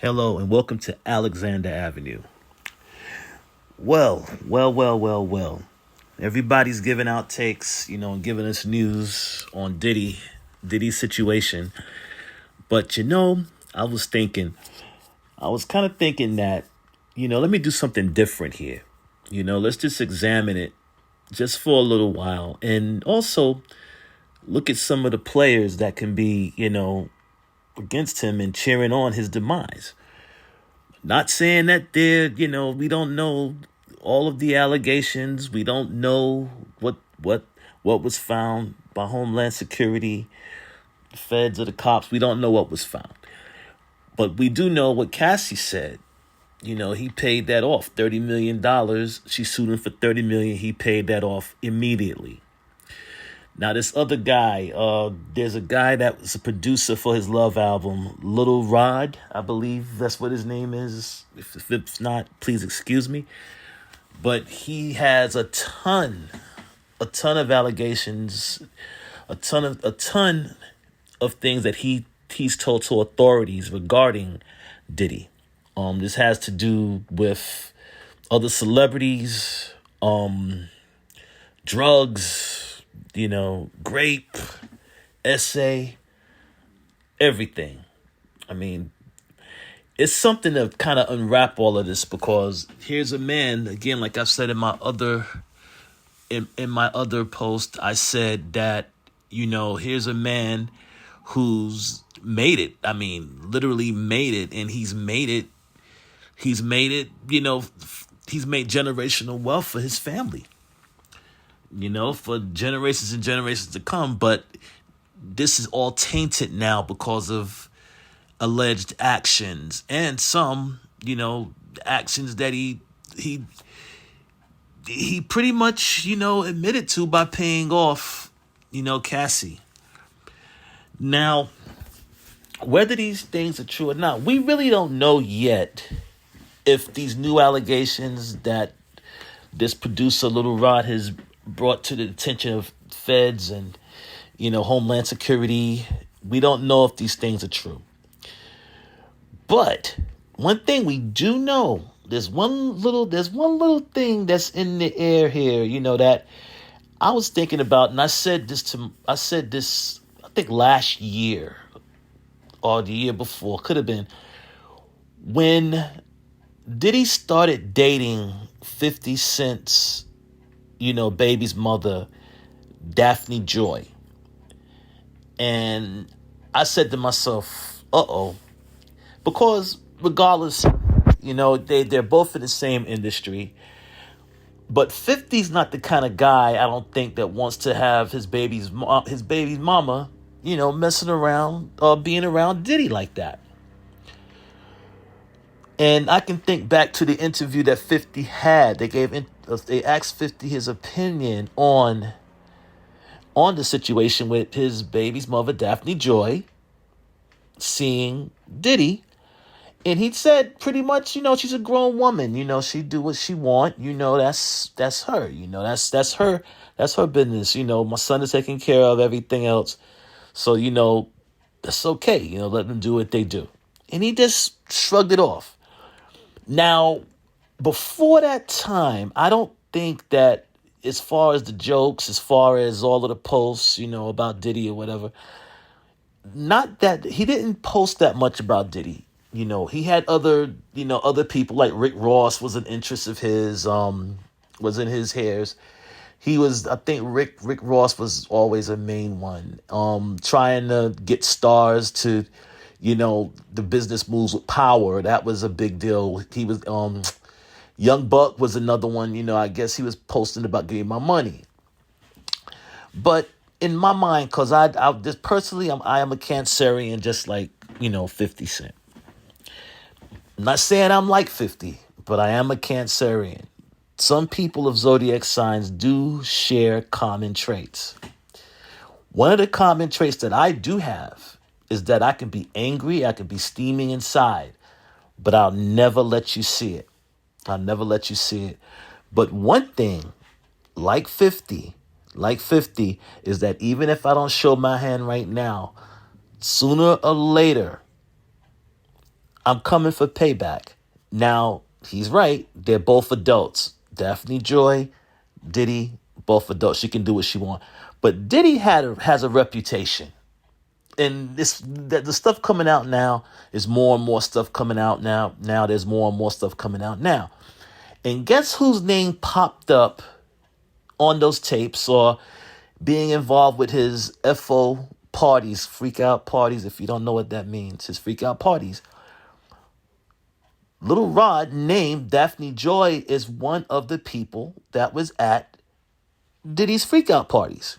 Hello and welcome to Alexander Avenue. Well. Everybody's giving out takes, and giving us news on Diddy's situation. But I was thinking, I was kind of thinking that, let me do something different here. Let's just examine it just for a little while and also look at some of the players that can be, against him and cheering on his demise. Not saying that we don't know all of the allegations. We don't know what was found by Homeland Security, the feds or the cops. We don't know what was found. But we do know what Cassie said. He paid that off, $30 million. She sued him for $30 million. He paid that off immediately. Now, this other guy, there's a guy that was a producer for his Love album, Little Rod, I believe that's what his name is. If it's not, please excuse me. But he has a ton of allegations, a ton of things that he's told to authorities regarding Diddy. This has to do with other celebrities, drugs, grape, essay, everything. I mean, it's something to kind of unwrap all of this because here's a man, again, like I've said in my other post, I said that, here's a man who's made it. I mean, literally made it, and he's made it, he's made generational wealth for his family. For generations and generations to come. But this is all tainted now because of alleged actions and some, actions that he pretty much, admitted to by paying off, Cassie. Now, whether these things are true or not, we really don't know yet if these new allegations that this producer, Little Rod, has brought to the attention of feds and, Homeland Security. We don't know if these things are true. But one thing we do know, there's one little thing that's in the air here, that I was thinking about, and I said this, I think last year or the year before, could have been, when Diddy started dating 50 Cent's baby's mother, Daphne Joy. And I said to myself, because regardless, they're both in the same industry. But 50's not the kind of guy, I don't think, that wants to have his baby's mama, messing around or being around Diddy like that. And I can think back to the interview that 50 had. They asked 50 his opinion on the situation with his baby's mother, Daphne Joy, seeing Diddy. And he said pretty much, she's a grown woman. She do what she want. That's her. That's her business. My son is taking care of everything else. So, that's okay. Let them do what they do. And he just shrugged it off. Now, before that time, I don't think that as far as the jokes, as far as all of the posts, about Diddy or whatever, not that he didn't post that much about Diddy. He had other people like Rick Ross was an interest of his, was in his hairs. I think Rick Ross was always a main one, trying to get stars to, the business moves with power. That was a big deal. He was, Young Buck was another one, I guess he was posting about getting my money. But in my mind, because I just personally, I am a Cancerian, just like, 50 Cent. I'm not saying I'm like 50, but I am a Cancerian. Some people of zodiac signs do share common traits. One of the common traits that I do have is that I can be angry, I can be steaming inside, but I'll never let you see it. I'll never let you see it. But one thing, like 50, is that even if I don't show my hand right now, sooner or later, I'm coming for payback. Now, he's right. They're both adults. Daphne Joy, Diddy, both adults. She can do what she wants. But Diddy has a reputation. And the stuff coming out now is more and more stuff coming out now. Now there's more and more stuff coming out now. And guess whose name popped up on those tapes or being involved with his FO parties, freak out parties, if you don't know what that means, his freak out parties. Little Rod, named Daphne Joy, is one of the people that was at Diddy's freak out parties.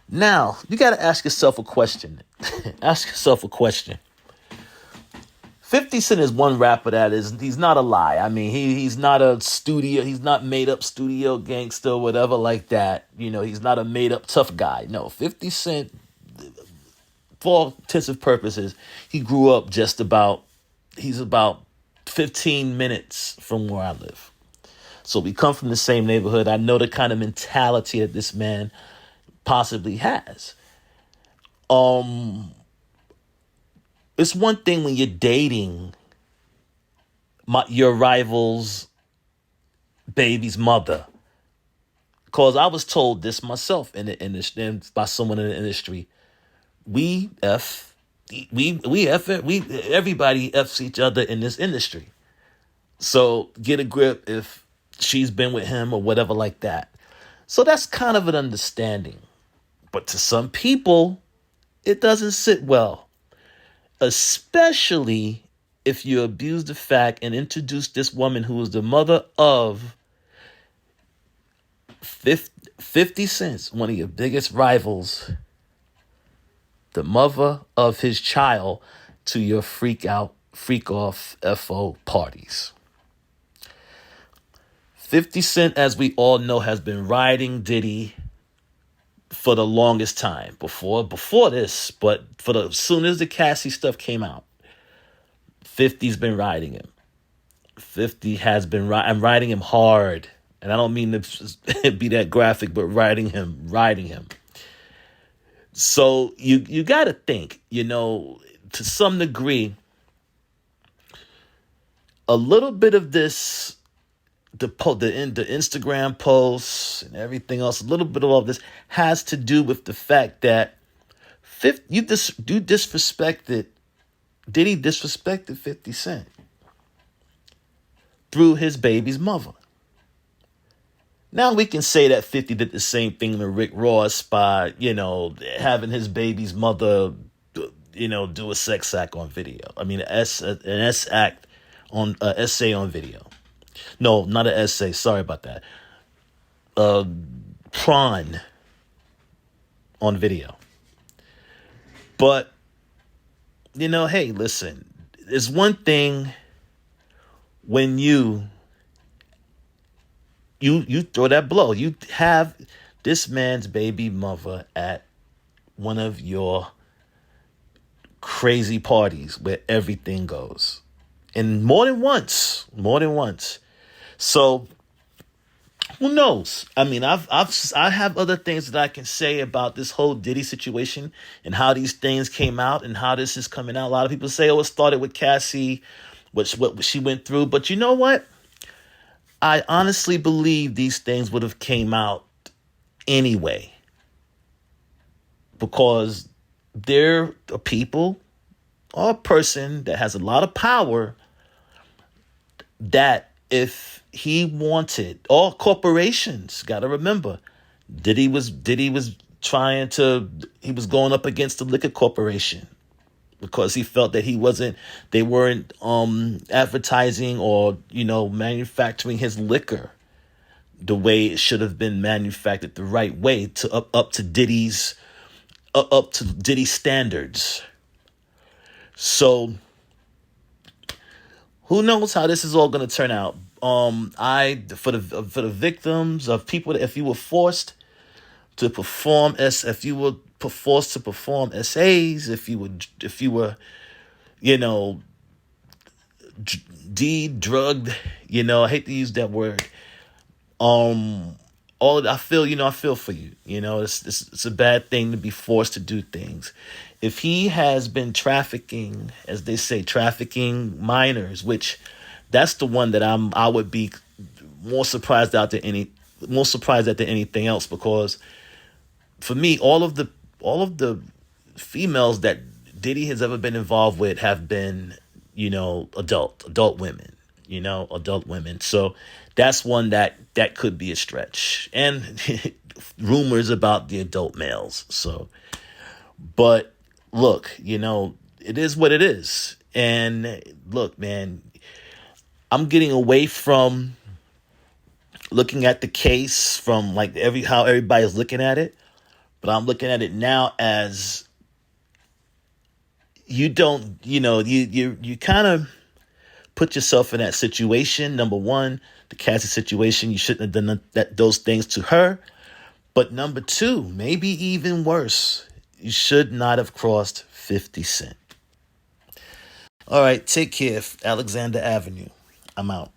Now, you got to ask yourself a question. Ask yourself a question. 50 Cent is one rapper he's not a lie. I mean, he's not he's not made up studio gangster or whatever like that. You know, he's not a made up tough guy. No, 50 Cent, for all intents and purposes, he grew up he's about 15 minutes from where I live. So we come from the same neighborhood. I know the kind of mentality that this man possibly has. It's one thing when you're dating your rival's baby's mother. Because I was told this myself by someone in the industry. Everybody F's each other in this industry. So get a grip if she's been with him or whatever like that. So that's kind of an understanding. But to some people, it doesn't sit well. Especially if you abuse the fact and introduce this woman who is the mother of 50 Cent, one of your biggest rivals, the mother of his child, to your freak off FO parties. 50 Cent, as we all know, has been riding Diddy for the longest time before this, but as soon as the Cassie stuff came out, 50's been riding him. 50 has been riding him hard, and I don't mean to be that graphic, but riding him. So you got to think, to some degree, a little bit of this. The Instagram posts and everything else, a little bit of all this has to do with the fact that Diddy disrespected 50 Cent through his baby's mother. Now we can say that 50 did the same thing to Rick Ross by, having his baby's mother, do a sex act on video. I mean, an essay on video. No, not an essay. Sorry about that. Prawn on video. But, hey, listen. It's one thing when you throw that blow. You have this man's baby mother at one of your crazy parties where everything goes. And more than once. So who knows? I mean, I have other things that I can say about this whole Diddy situation and how these things came out and how this is coming out. A lot of people say, it started with Cassie, what she went through. But you know what? I honestly believe these things would have came out anyway, because there are people or a person that has a lot of power that if he wanted, all corporations, got to remember, Diddy was he was going up against the liquor corporation because he felt that they weren't advertising or, manufacturing his liquor the way it should have been manufactured, the right way, to up to Diddy's standards. So who knows how this is all going to turn out? For the victims of people, that if you were forced to perform essays, if you were drugged, I hate to use that word. I feel for you. It's a bad thing to be forced to do things, If he has been trafficking, as they say, trafficking minors, which that's the one that I would be more surprised out than any more surprised at than anything else, because for me, all of the females that Diddy has ever been involved with have been, adult women, adult women. So that's one that could be a stretch, and rumors about the adult males. So, but look, it is what it is. And look, man, I'm getting away from looking at the case from like how everybody's looking at it, but I'm looking at it now as you don't, you kind of put yourself in that situation. Number one, the Cassie situation, you shouldn't have done those things to her. But number two, maybe even worse, you should not have crossed 50 Cent. All right, take care, Alexander Avenue. I'm out.